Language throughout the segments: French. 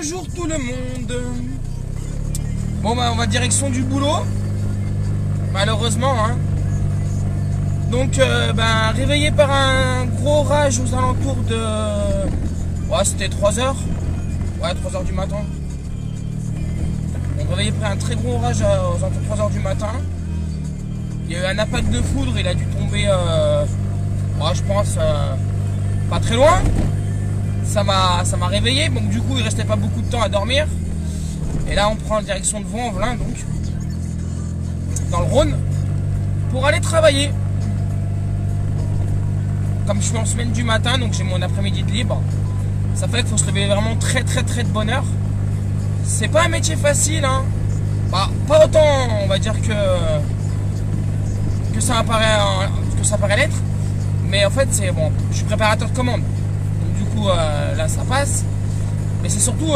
Bonjour tout le monde. Bon bah on va direction du boulot. Malheureusement hein. Donc réveillé par un gros orage aux alentours de... Ouais c'était 3h. Ouais 3h du matin. Donc réveillé par un très gros orage aux alentours de 3h du matin. Il y a eu un impact de foudre, il a dû tomber je pense pas très loin. Ça m'a réveillé, donc du coup il restait pas beaucoup de temps à dormir. Et là on prend la direction de Vaux-en-Velin, donc dans le Rhône, pour aller travailler. Comme je suis en semaine du matin, donc j'ai mon après-midi de libre, ça fait qu'il faut se lever vraiment très de bonne heure. C'est pas un métier facile hein. Bah pas autant on va dire que ça paraît l'être. Mais en fait c'est bon, je suis préparateur de commande. Donc du coup là ça passe. Mais c'est surtout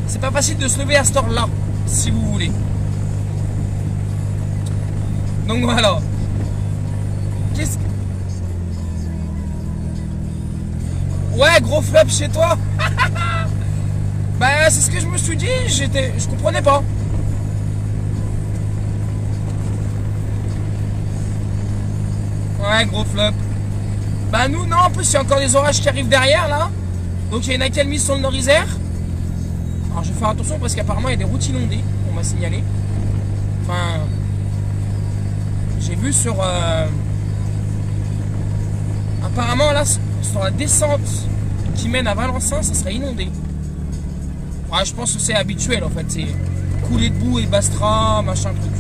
c'est pas facile de se lever à cette heure là, si vous voulez. Donc voilà. Qu'est-ce que... Ouais, gros flop chez toi. Bah c'est ce que je me suis dit, je comprenais pas. Ouais, gros flop. Bah nous, non, en plus il y a encore des orages qui arrivent derrière là. Donc il y a une accalmie sur le Nord-Isère. Alors je vais faire attention parce qu'apparemment il y a des routes inondées, on m'a signalé. Enfin, j'ai vu sur... apparemment là, sur la descente qui mène à Valencin, ça serait inondé. Ouais, je pense que c'est habituel en fait, c'est couler de boue et Bastra, machin truc.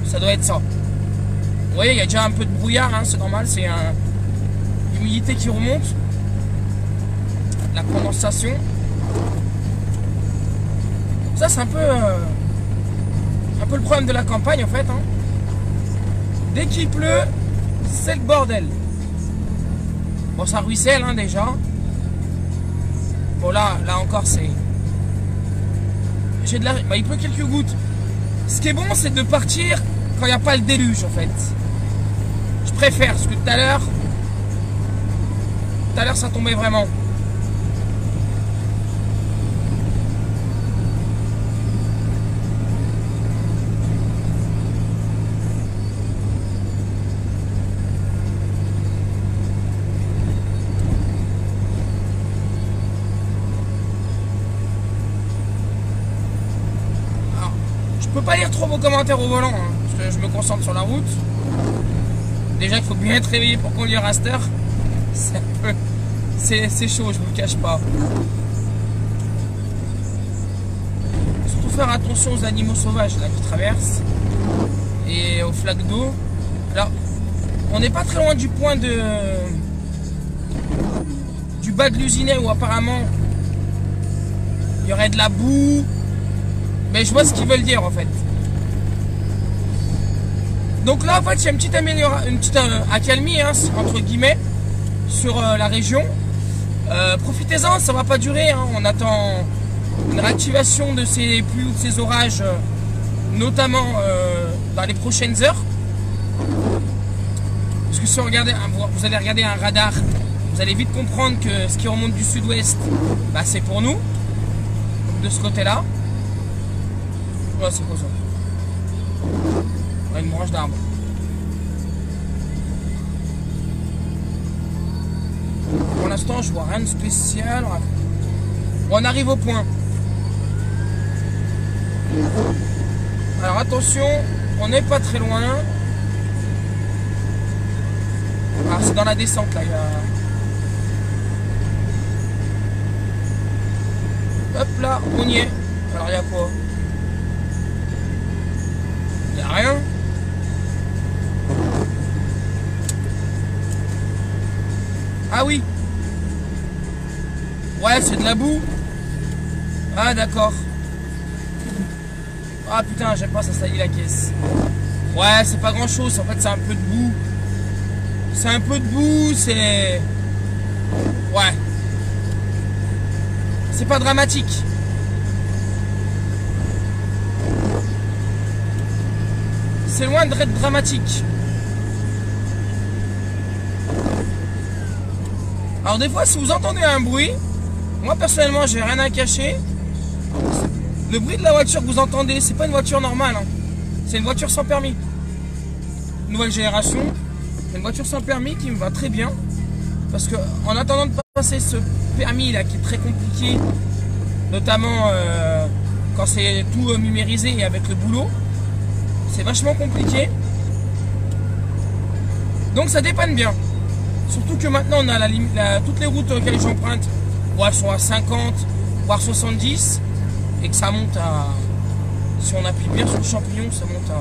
Ça doit être ça. Vous voyez, il y a déjà un peu de brouillard, hein, c'est normal, c'est l'humidité qui remonte, la condensation. Ça c'est un peu le problème de la campagne en fait. Hein. Dès qu'il pleut, c'est le bordel. Bon, ça ruisselle hein, déjà. Bon là encore c'est... J'ai de la... Bah, il pleut quelques gouttes. Ce qui est bon c'est de partir quand il n'y a pas le déluge en fait. Je préfère, parce que tout à l'heure ça tombait vraiment. Alors, je peux pas lire trop vos commentaires au volant, hein, parce que je me concentre sur la route. Déjà qu'il faut bien être réveillé pour conduire à cette heure. C'est chaud, je vous le cache pas. Surtout faire attention aux animaux sauvages là, qui traversent. Et aux flaques d'eau. Alors, on n'est pas très loin du point du bas de l'usinet où apparemment il y aurait de la boue. Mais je vois ce qu'ils veulent dire en fait. Donc là en fait il y a une petite accalmie hein, entre guillemets sur la région. Profitez-en, ça va pas durer hein. On attend une réactivation de ces pluies ou de ces orages, notamment dans les prochaines heures. Parce que si vous regardez, vous allez regarder un radar, vous allez vite comprendre que ce qui remonte du sud-ouest, bah, c'est pour nous. Donc de ce côté-là. Ouais, c'est quoi ça? Une branche d'arbre. Pour l'instant, je vois rien de spécial. Bon, on arrive au point. Alors attention, on n'est pas très loin. Ah, c'est dans la descente là. Hop là, on y est. Alors il y a quoi? Il n'y a rien. Ah oui. Ouais, c'est de la boue. Ah d'accord. Ah putain, j'aime pas, ça salit la caisse. Ouais, c'est pas grand chose, en fait c'est un peu de boue. C'est un peu de boue, c'est... Ouais. C'est pas dramatique. C'est loin d'être dramatique. Alors des fois si vous entendez un bruit, moi personnellement j'ai rien à cacher, Le bruit de la voiture que vous entendez, c'est pas une voiture normale. Hein. C'est une voiture sans permis. Nouvelle génération. Une voiture sans permis qui me va très bien. Parce que en attendant de passer ce permis là qui est très compliqué, notamment quand c'est tout numérisé et avec le boulot, c'est vachement compliqué. Donc ça dépanne bien. Surtout que maintenant on a toutes les routes auxquelles j'emprunte, elles sont à 50, voire 70, et que ça monte à, si on appuie bien sur le champignon, ça monte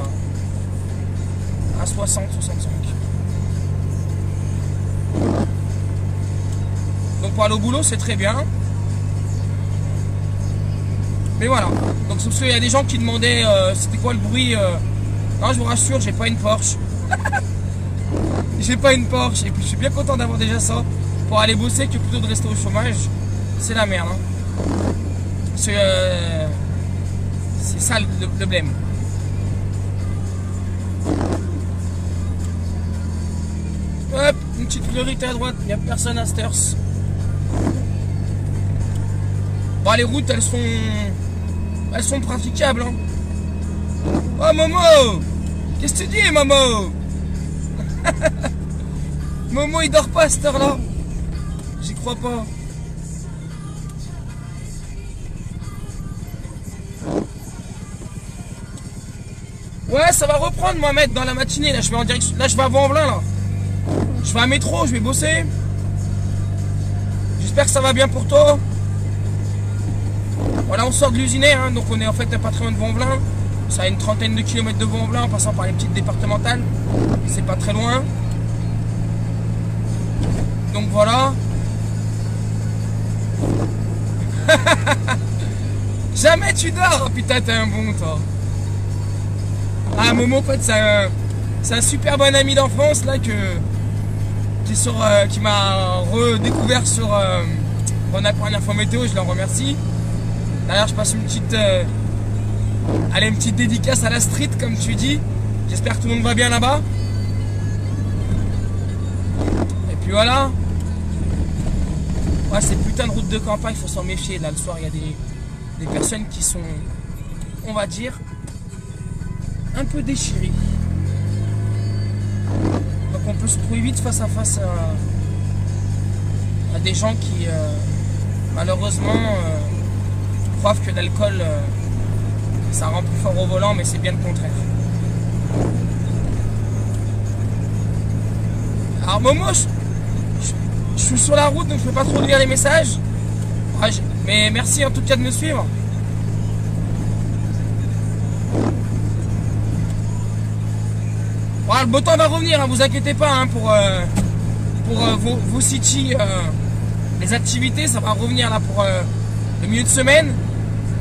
à 60, 65. Donc pour aller au boulot c'est très bien. Mais voilà. Donc c'est parce qu'il y a des gens qui demandaient c'était quoi le bruit. Non, je vous rassure, j'ai pas une Porsche. J'ai pas une Porsche et puis je suis bien content d'avoir déjà ça pour aller bosser que plutôt de rester au chômage. C'est la merde. Hein. C'est ça le blême. Hop, une petite priorité à droite, il n'y a personne à Sters. Bon, les routes elles sont praticables. Hein. Oh Momo, qu'est-ce que tu dis Momo? Momo il dort pas à cette heure là. J'y crois pas. Ouais, ça va reprendre Mohamed dans la matinée. Là je vais en direction. Là je vais à Vaux-en-Velin là. Je vais à métro, je vais bosser. J'espère que ça va bien pour toi. Voilà, on sort de l'usinaire, hein, donc on est en fait pas très loin de Vaux-en-Velin. Ça a une trentaine de kilomètres de Vaux-en-Velin en passant par les petites départementales. C'est pas très loin. Donc voilà. Jamais tu dors. Oh, putain, t'es un bon toi. Ah Momo, en fait, c'est un super bon ami d'enfance là qui m'a redécouvert sur Rhône-Alpes Info Météo. Je le remercie. D'ailleurs, je passe une petite dédicace à la street, comme tu dis. J'espère que tout le monde va bien là-bas. Et puis voilà. Ouais, ces putains de routes de campagne, il faut s'en méfier. Là, le soir, il y a des personnes qui sont, on va dire, un peu déchirées. Donc on peut se trouver vite face à face à des gens qui, malheureusement, croient que l'alcool, ça rend plus fort au volant, mais c'est bien le contraire. Alors Momo, je suis sur la route, donc je peux pas trop lire les messages. Ouais, mais merci en tout cas de me suivre. Bon, le beau temps va revenir, hein, vous inquiétez pas hein, pour vos city, les activités, ça va revenir là pour le milieu de semaine.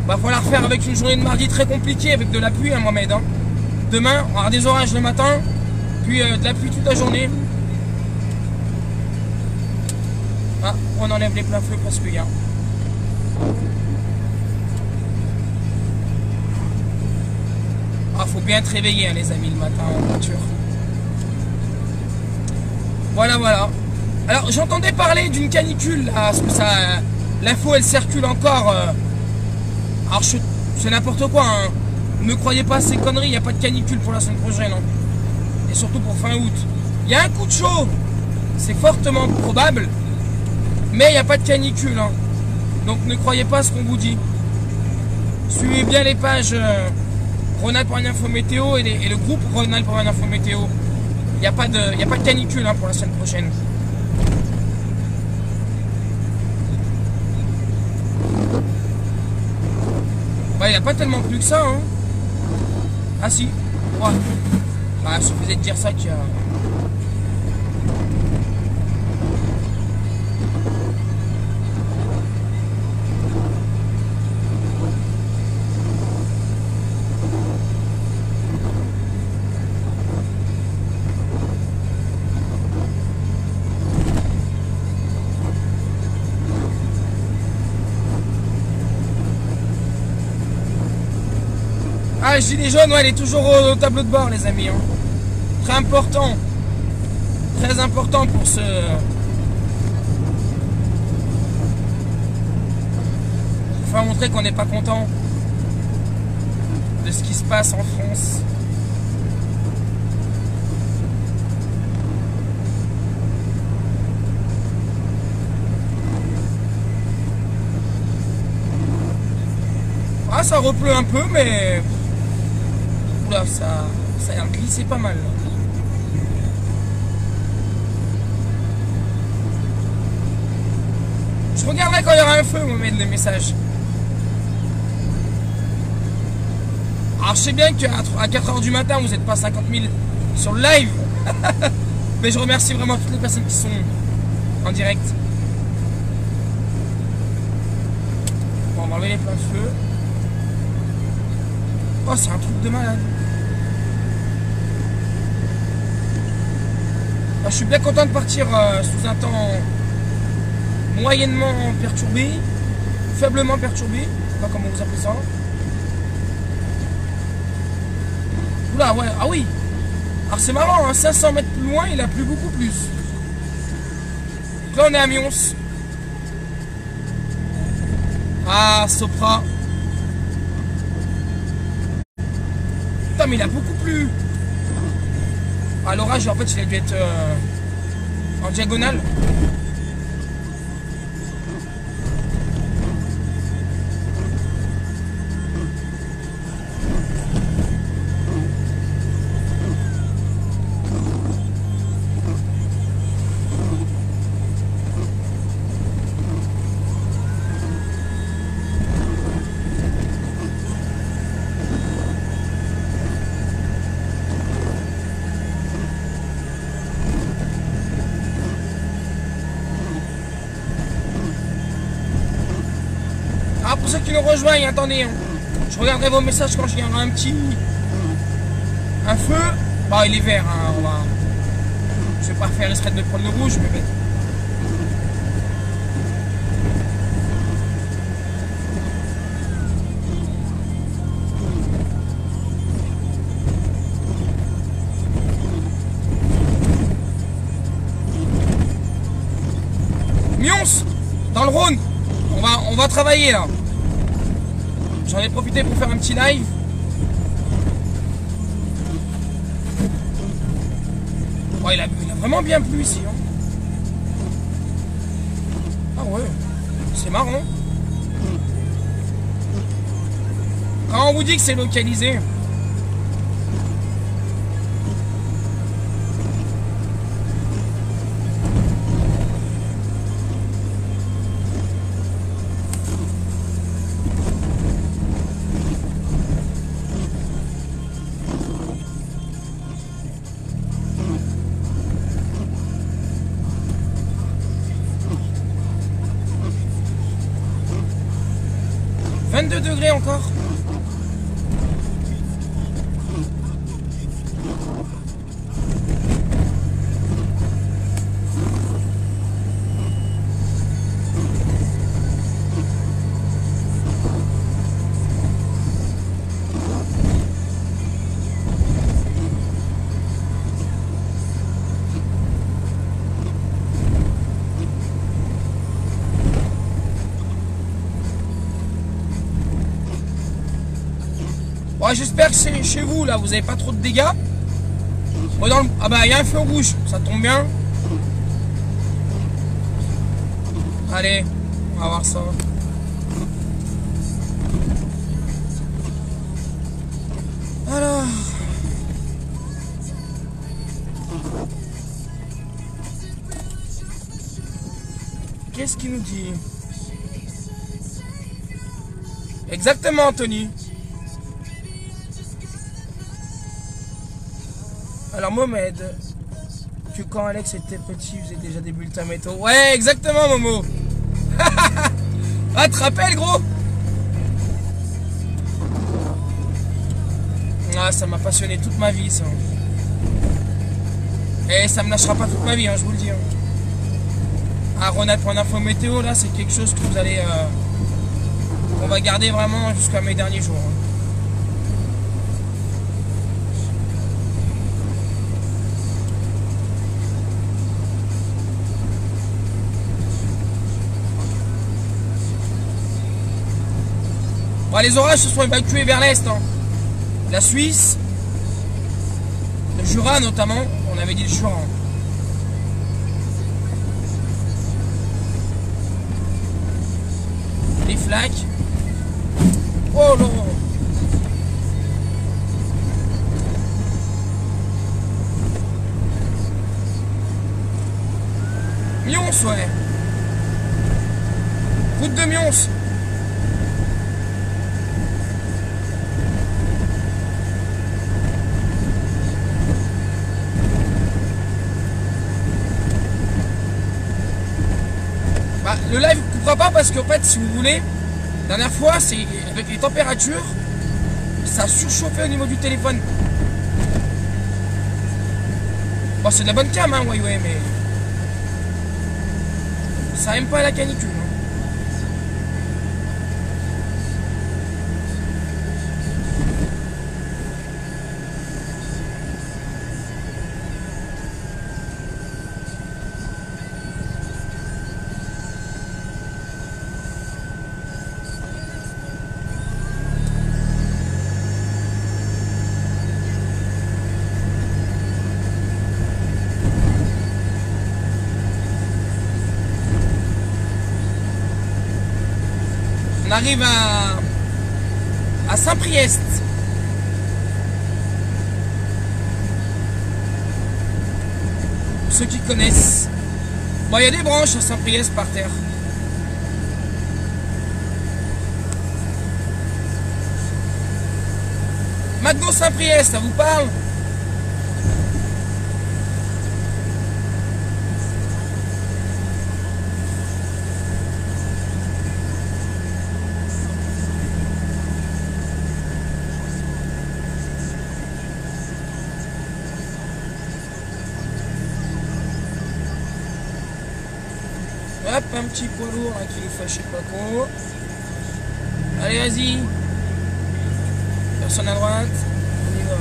Va falloir faire avec une journée de mardi très compliquée avec de la pluie, hein, Mohamed. Hein. Demain, on aura des orages le matin, puis de la pluie toute la journée. Ah, on enlève les pleins feux parce qu'il y a. Ah, faut bien être réveillé, hein, les amis, le matin en voiture. Voilà, voilà. Alors, j'entendais parler d'une canicule, là, parce que ça, l'info, elle circule encore. Alors, c'est n'importe quoi, hein. Ne croyez pas à ces conneries, il n'y a pas de canicule pour la semaine prochaine. Hein. Et surtout pour fin août. Il y a un coup de chaud, c'est fortement probable, mais il n'y a pas de canicule. Hein. Donc, ne croyez pas à ce qu'on vous dit. Suivez bien les pages Rhône-Alpes Info Météo et le groupe Rhône-Alpes Info Météo. Il n'y a pas de canicule hein, pour la semaine prochaine. Bah, il n'y a pas tellement plus que ça. Hein. Ah si. Ouais. Bah, il suffisait de dire ça qu'il y a... Ah, gilet jaune, ouais, elle est toujours au tableau de bord, les amis. Hein. Très important. Très important pour Enfin, montrer qu'on n'est pas content de ce qui se passe en France. Ah, ça repleut un peu, mais... Oula, ça a l'air de glisser pas mal. Je regarderai quand il y aura un feu, vous mettre des messages. Alors, je sais bien qu'à 4h du matin, vous n'êtes pas 50 000 sur le live. Mais je remercie vraiment toutes les personnes qui sont en direct. Bon, on va enlever les pleins de feu. Oh, c'est un truc de malade. Ah, je suis bien content de partir sous un temps moyennement perturbé, faiblement perturbé, je sais pas comment vous appelez ça. Oula, ouais, ah oui. Alors c'est marrant, hein, 500 mètres plus loin, il a plu beaucoup plus. Donc là, on est à Mions. Ah, Sopra. Putain, mais il a beaucoup plu. Ah, l'orage, en fait, il a dû être en diagonale. Ah, pour ceux qui nous rejoignent, attendez, hein. Je regarderai vos messages quand il y aura un feu. Bah, il est vert, hein, je vais pas faire exprès de me prendre le rouge, mais bon. Mions, dans le Rhône, on va travailler là. J'en ai profité pour faire un petit live. Oh, il a vraiment bien plu ici. Hein. Ah ouais, c'est marrant. Quand on vous dit que c'est localisé. Degrés encore. Ouais, j'espère que c'est chez vous là, vous avez pas trop de dégâts. Bon, ah bah il y a un feu rouge, ça tombe bien. Allez, on va voir ça. Alors. Qu'est-ce qu'il nous dit? Exactement, Anthony. Alors Mohamed, que quand Alex était petit, il faisait déjà des bulletins métaux. Ouais, exactement Momo. Ah, te rappelles gros? Ah, ça m'a passionné toute ma vie ça. Et ça me lâchera pas toute ma vie, hein, je vous le dis. Hein. Ah, Ronald.info météo, là, c'est quelque chose que vous allez... on va garder vraiment jusqu'à mes derniers jours. Hein. Bon, les orages se sont évacués vers l'est. Hein. La Suisse, le Jura notamment. On avait dit le Jura. Hein. Les flaques. Oh là. Mions, ouais. Route de Mions. Bah, le live ne coupera pas parce qu'en fait, si vous voulez, la dernière fois, c'est avec les températures, ça a surchauffé au niveau du téléphone. Bon, c'est de la bonne cam, hein, ouais, mais ça aime pas la canicule. Hein. On arrive à Saint-Priest. Pour ceux qui connaissent. Bon, il y a des branches à Saint-Priest par terre. Maintenant Saint-Priest, ça vous parle? Hop, un petit poids lourd là, qui nous fait je sais pas quoi. Allez, vas-y. Personne à droite. On y va.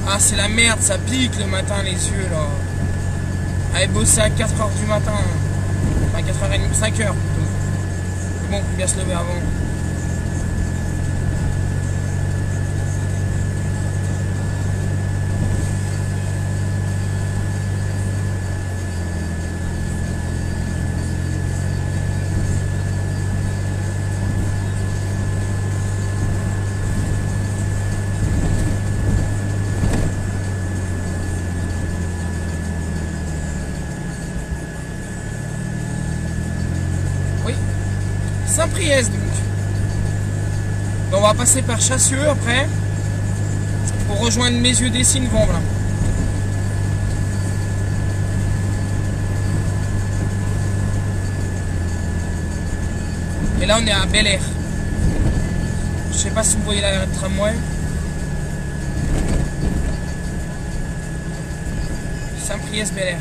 Ah, c'est la merde, ça pique le matin les yeux là. Allez, bosser à 4h du matin. Enfin, 4h30, 5h plutôt. Mais bon, faut bien se lever avant. Saint-Priest donc. On va passer par Chassieux après pour rejoindre Mézieux-Dessines-Vombles. Et là on est à Bel Air. Je sais pas si vous voyez la tramway. Saint-Priest-Bel Air.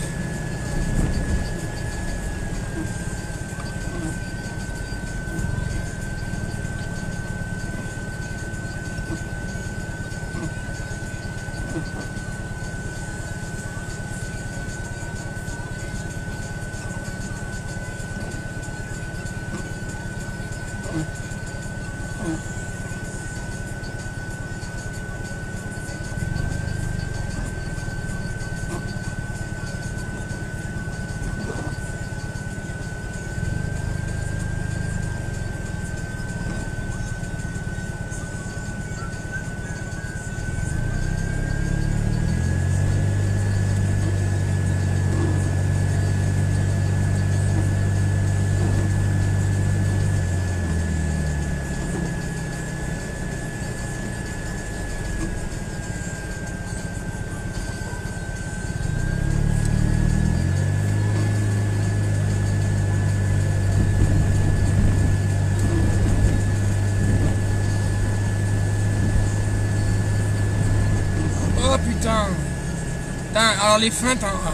Alors les feintes, hein,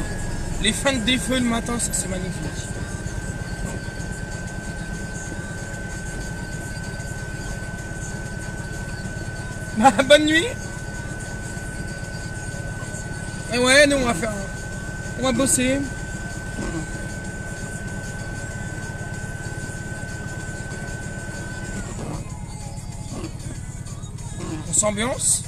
les feintes des feux le matin, c'est magnifique. Bonne nuit. Et ouais, nous on va faire. On va bosser. On s'ambiance.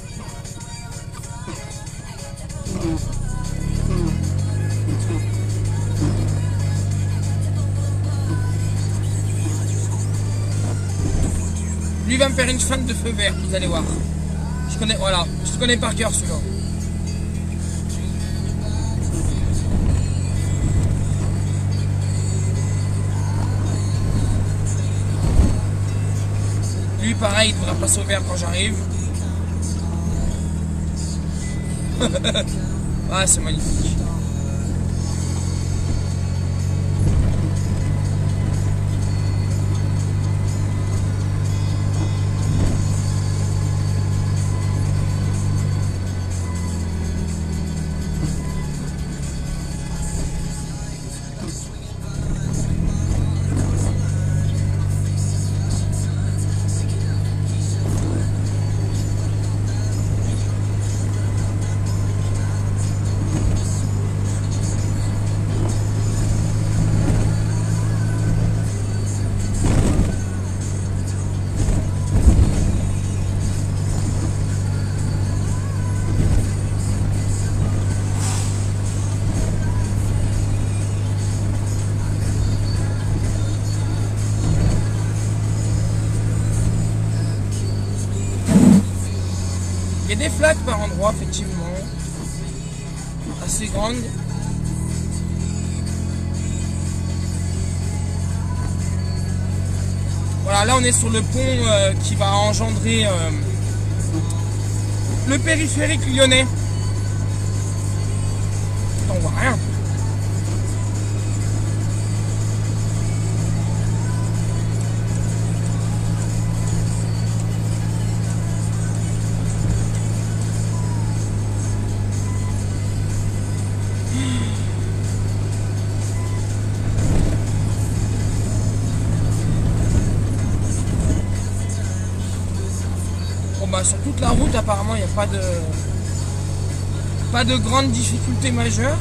Lui va me faire une fente de feu vert, vous allez voir. Je connais, voilà, je connais par cœur celui-là. Lui pareil, il devra passer au vert quand j'arrive. Ah, c'est magnifique. Il y a des flaques par endroits, effectivement, assez grandes. Voilà, là on est sur le pont qui va engendrer le périphérique lyonnais. On voit rien. Sur toute la route apparemment il n'y a pas de grandes difficultés majeures.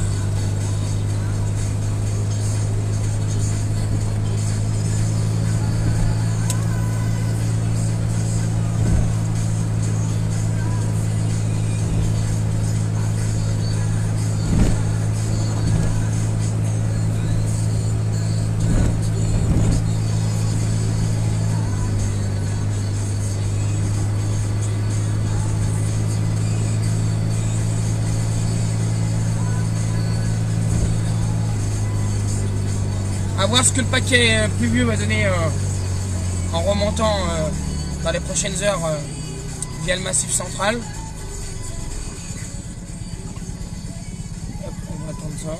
À voir ce que le paquet pluvieux va donner en remontant dans les prochaines heures via le massif central. Hop, on va attendre ça.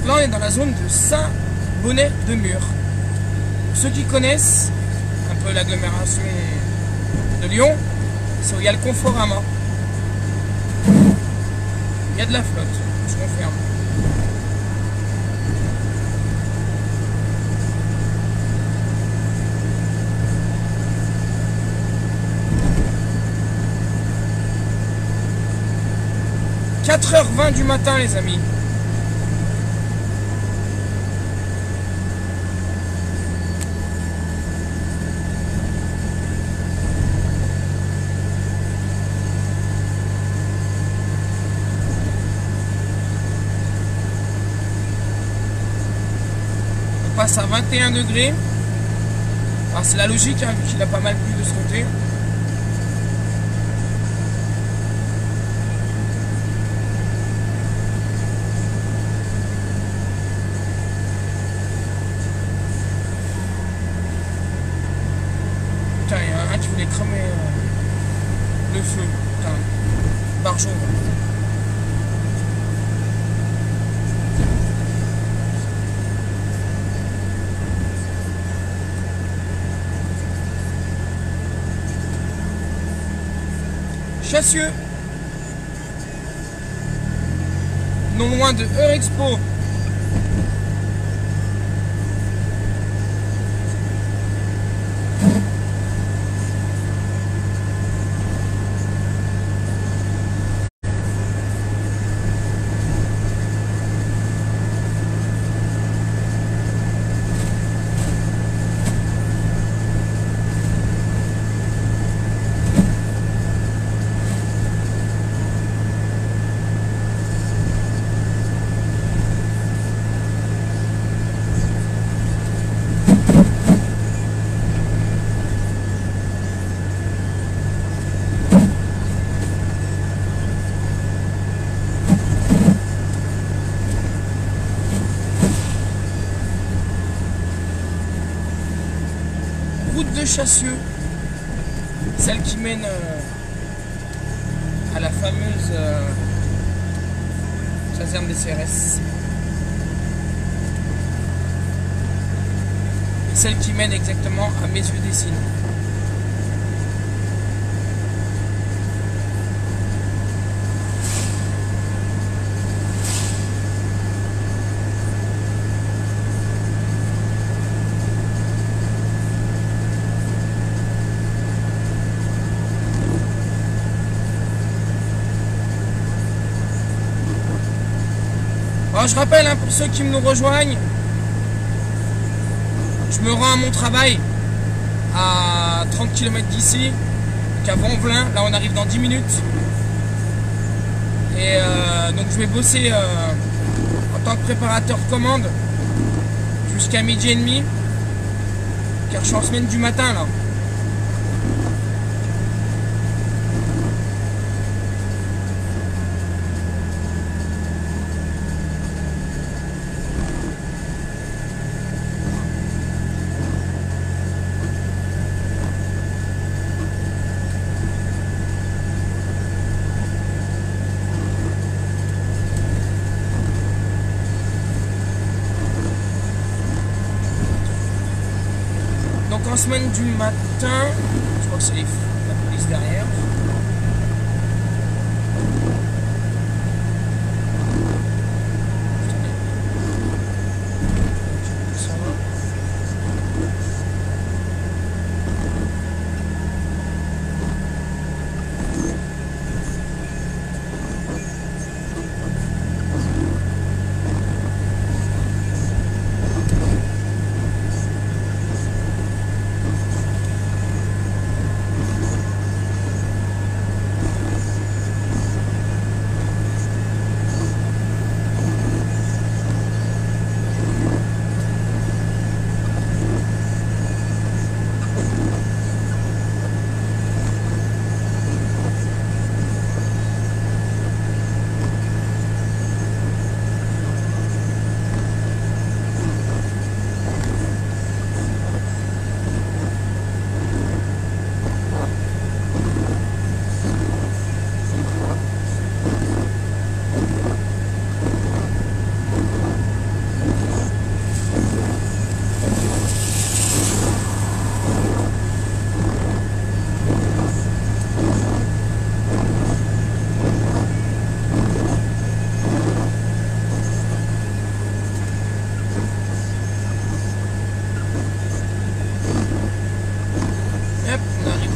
Là, on est dans la zone de Saint-Bonnet-de-Mur. Pour ceux qui connaissent un peu l'agglomération de Lyon, c'est où il y a le Conforama. Il y a de la flotte, je confirme. « 4h20 du matin, les amis. » Passe à 21 degrés. Alors c'est la logique, hein, vu qu'il a pas mal plu de ce côté. Putain, il y en a un qui voulait cramer le feu. Putain, barjot. Chassieux, non loin de Eurexpo. Route de Chassieux, celle qui mène à la fameuse caserne des CRS, celle qui mène exactement à Messieurs-Dessines. Alors, je rappelle pour ceux qui nous rejoignent, je me rends à mon travail à 30 km d'ici, qu'à Vanvelin. Là on arrive dans 10 minutes. Et donc je vais bosser en tant que préparateur de commande jusqu'à midi et demi, car je suis en semaine du matin là. Donc en semaine du matin, je crois que c'est la police derrière.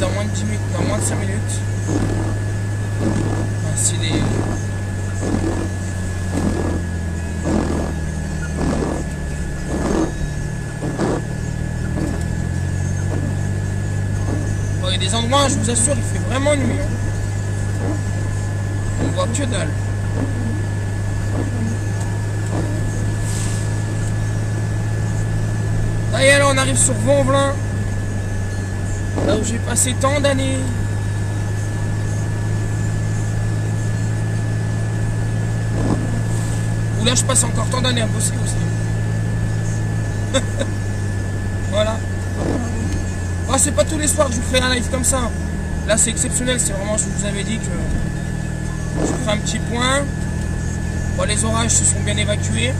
Dans moins de 10 minutes, dans moins de 5 minutes. Ainsi les... Bon, il y a des endroits, je vous assure, il fait vraiment nuit. On voit que dalle. Ça y est, là on arrive sur Vanvelin. Là où j'ai passé tant d'années. Où là je passe encore tant d'années à bosser aussi. Voilà. Oh, c'est pas tous les soirs que je vous fais un live comme ça. Là c'est exceptionnel, c'est vraiment, je vous avais dit que je vous ferai un petit point. Bon, les orages se sont bien évacués.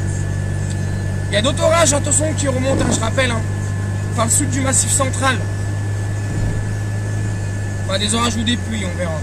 Il y a d'autres orages, attention, qui remontent, hein, je rappelle, hein, par le sud du Massif central. Des orages ou des pluies, on verra.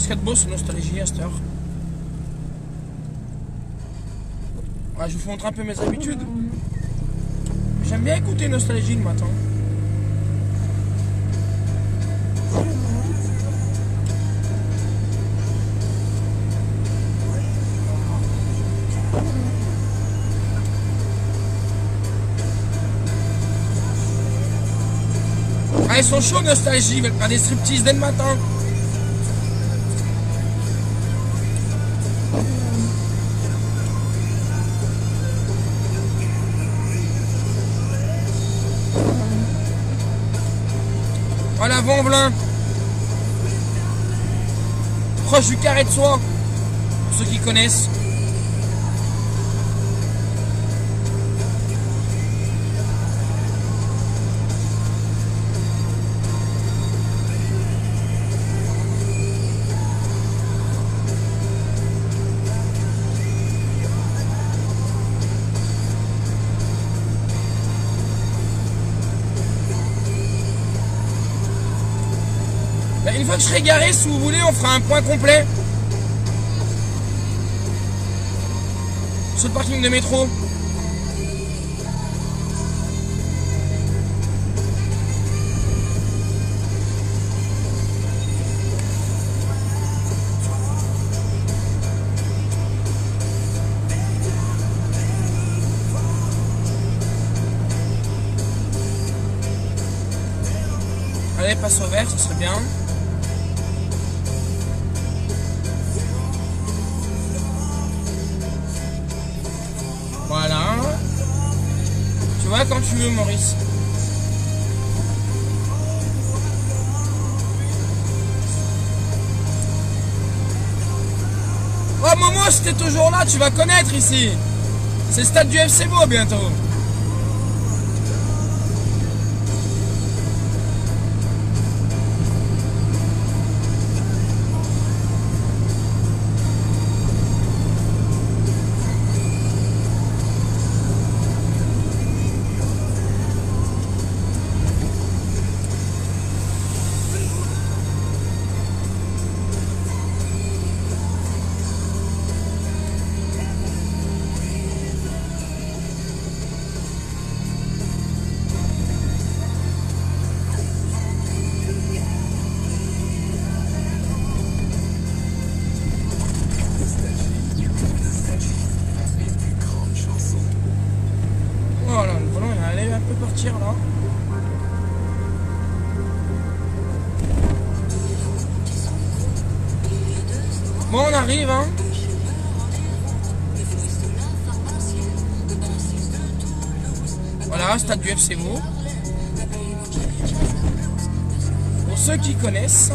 qu'il y a de beau sur Nostalgie à cette heure? Ouais, je vous montre un peu mes habitudes. J'aime bien écouter Nostalgie le matin. Ah, ils sont chauds Nostalgie, ils veulent faire des striptease dès le matin. Voilà, Vent-en-Velin. Proche du Carré de Soie, pour ceux qui connaissent. Une fois que je serai garé, si vous voulez, on fera un point complet sur le parking de métro. Allez, passe au vert, ce serait bien. Voilà. Tu vois quand tu veux, Maurice. Oh Momo, si t'es toujours là, tu vas connaître ici. C'est le stade du FC Beau bientôt. Là. Bon, on arrive, hein. Voilà, stade du FC Beau. Pour ceux qui connaissent.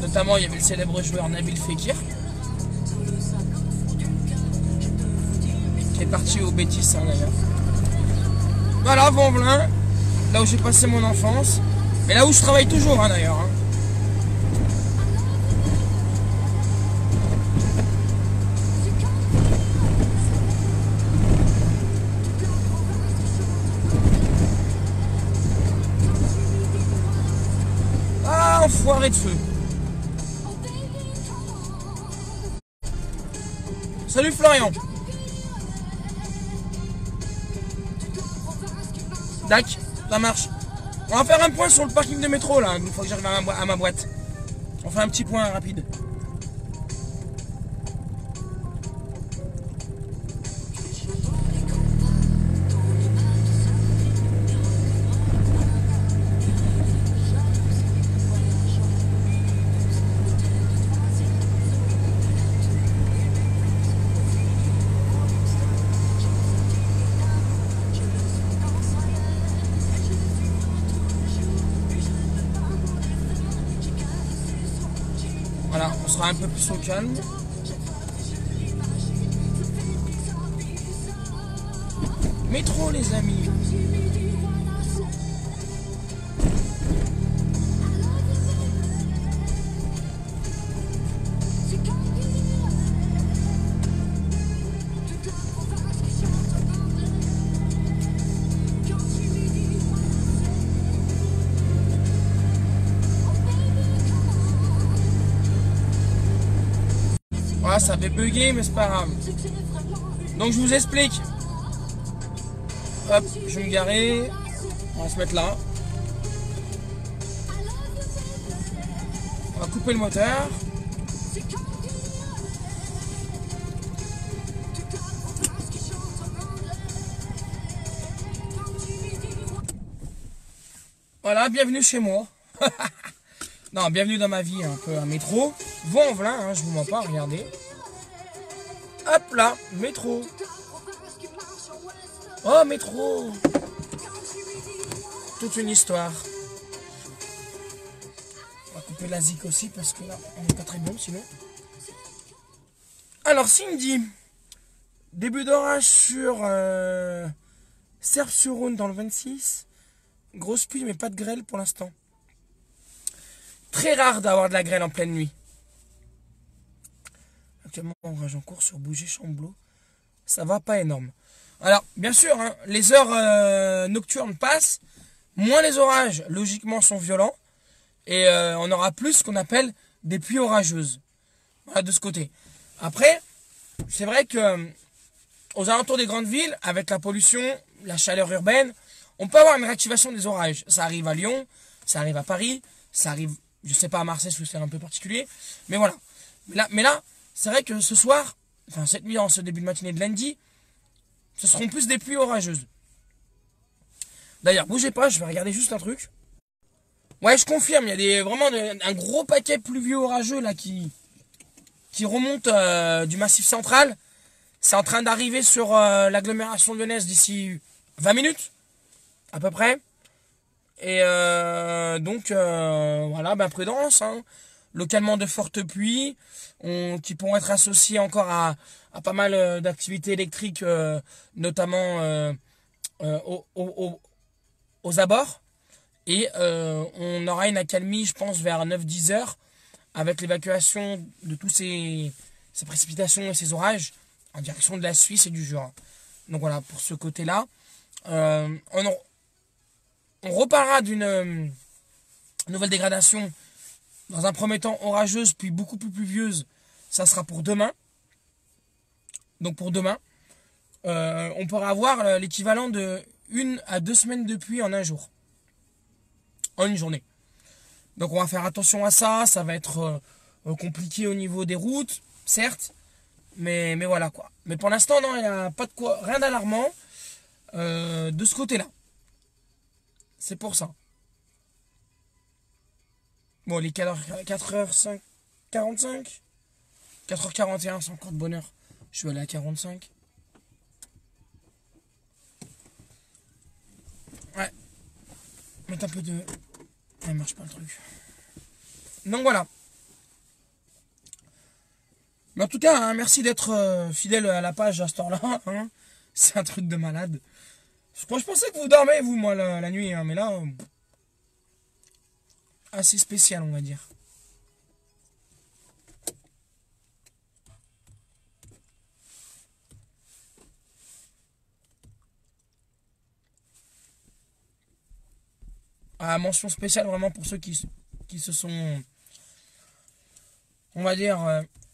Notamment, il y avait le célèbre joueur Nabil Fekir. Qui est parti au Betis hein, d'ailleurs. Voilà, Vent-en-Velin, là où j'ai passé mon enfance, et là où je travaille toujours hein, d'ailleurs. Hein. Ah, enfoiré de feu. Salut Florian. Tac, ça marche. On va faire un point sur le parking de métro là, une fois que j'arrive à ma boîte. On fait un petit point rapide. Voilà, on sera un peu plus au calme. Métro les amis. Ah, ça avait bugué, mais c'est pas grave. Donc je vous explique. Hop, je vais me garer. On va se mettre là. On va couper le moteur. Voilà, bienvenue chez moi. Non, bienvenue dans ma vie, un peu un métro. Vent en velin, hein, je vous mens pas, regardez. Hop là, métro. Oh, métro. Toute une histoire. On va couper la zik aussi parce que là, on n'est pas très bon sinon. Alors, Cindy. Début d'orage sur Serves-sur-Rhône dans le 26. Grosse pluie, mais pas de grêle pour l'instant. Très rare d'avoir de la grêle en pleine nuit. Actuellement, orage en cours sur Bouger-Chamblot. Ça va, pas énorme. Alors, bien sûr, hein, les heures nocturnes passent. Moins les orages, logiquement, sont violents. Et on aura plus ce qu'on appelle des pluies orageuses. Voilà, de ce côté. Après, c'est vrai que aux alentours des grandes villes, avec la pollution, la chaleur urbaine, on peut avoir une réactivation des orages. Ça arrive à Lyon, ça arrive à Paris, ça arrive, je sais pas, à Marseille, c'est un peu particulier. Mais voilà. Mais là, c'est vrai que ce soir, enfin cette nuit, en ce début de matinée de lundi, ce seront plus des pluies orageuses. D'ailleurs, bougez pas, je vais regarder juste un truc. Ouais, je confirme, il y a vraiment un gros paquet pluvieux orageux là qui remonte du Massif central. C'est en train d'arriver sur l'agglomération lyonnaise d'ici 20 minutes, à peu près. Et donc, voilà, ben prudence. Hein. Localement de fortes pluies qui pourront être associées encore à pas mal d'activités électriques, notamment aux abords. Et on aura une accalmie, je pense, vers 9-10 heures, avec l'évacuation de tous ces précipitations et ces orages en direction de la Suisse et du Jura. Donc voilà, pour ce côté-là. On reparlera d'une nouvelle dégradation, dans un premier temps orageuse, puis beaucoup plus pluvieuse. Ça sera pour demain. Donc pour demain, on pourra avoir l'équivalent de 1 à 2 semaines de pluie en un jour. En une journée. Donc on va faire attention à ça. Ça va être compliqué au niveau des routes, certes. Mais voilà quoi. Mais pour l'instant, non, il n'y a pas de quoi, rien d'alarmant de ce côté-là. C'est pour ça. Bon, les 4h45, 4h41, c'est encore de bonne heure. Je suis allé à 45. Ouais. Mettre un peu de... Ça marche pas le truc. Donc voilà. Mais en tout cas, hein, merci d'être fidèle à la page à ce temps-là. Hein. C'est un truc de malade. Je pensais que vous dormez, vous, moi, la nuit. Hein, mais là, assez spécial, on va dire. Ah, mention spéciale vraiment pour ceux qui se sont, on va dire,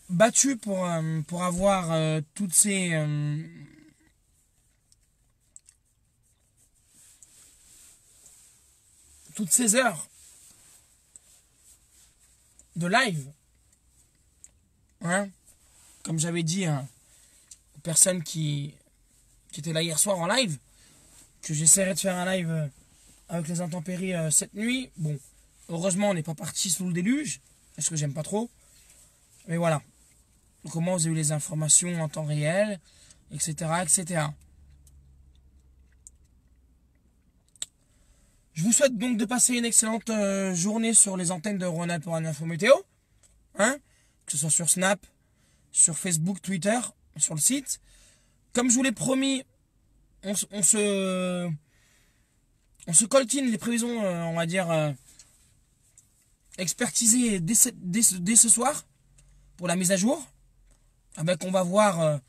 battus pour avoir toutes ces heures de live. Hein, comme j'avais dit hein, aux personnes qui étaient là hier soir en live, que j'essaierai de faire un live avec les intempéries cette nuit. Bon, heureusement on n'est pas parti sous le déluge, parce que j'aime pas trop. Mais voilà. Comment vous avez eu les informations en temps réel, etc. etc. Je vous souhaite donc de passer une excellente journée sur les antennes de Rhône-Alpes pour un info météo. Hein, que ce soit sur Snap, sur Facebook, Twitter, sur le site. Comme je vous l'ai promis, on se coltine les prévisions, on va dire, expertisées dès ce soir pour la mise à jour. On va voir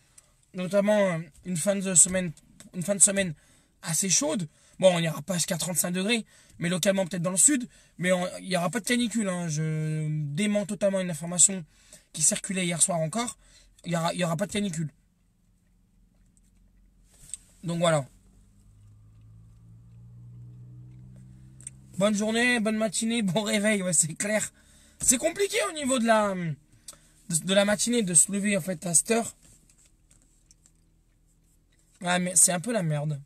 notamment une fin de semaine assez chaude, Bon, on n'ira pas jusqu'à 35 degrés, mais localement peut-être dans le sud. Mais il n'y aura pas de canicule, hein. Je dément totalement une information qui circulait hier soir encore. Il y aura pas de canicule. Donc voilà. Bonne journée, bonne matinée, bon réveil, ouais, c'est clair. C'est compliqué au niveau de la matinée de se lever en fait à cette heure. Ouais, mais c'est un peu la merde.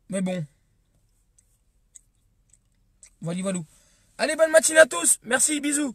Mais bon, voilà, voilà. Allez, bonne matinée à tous. Merci, bisous.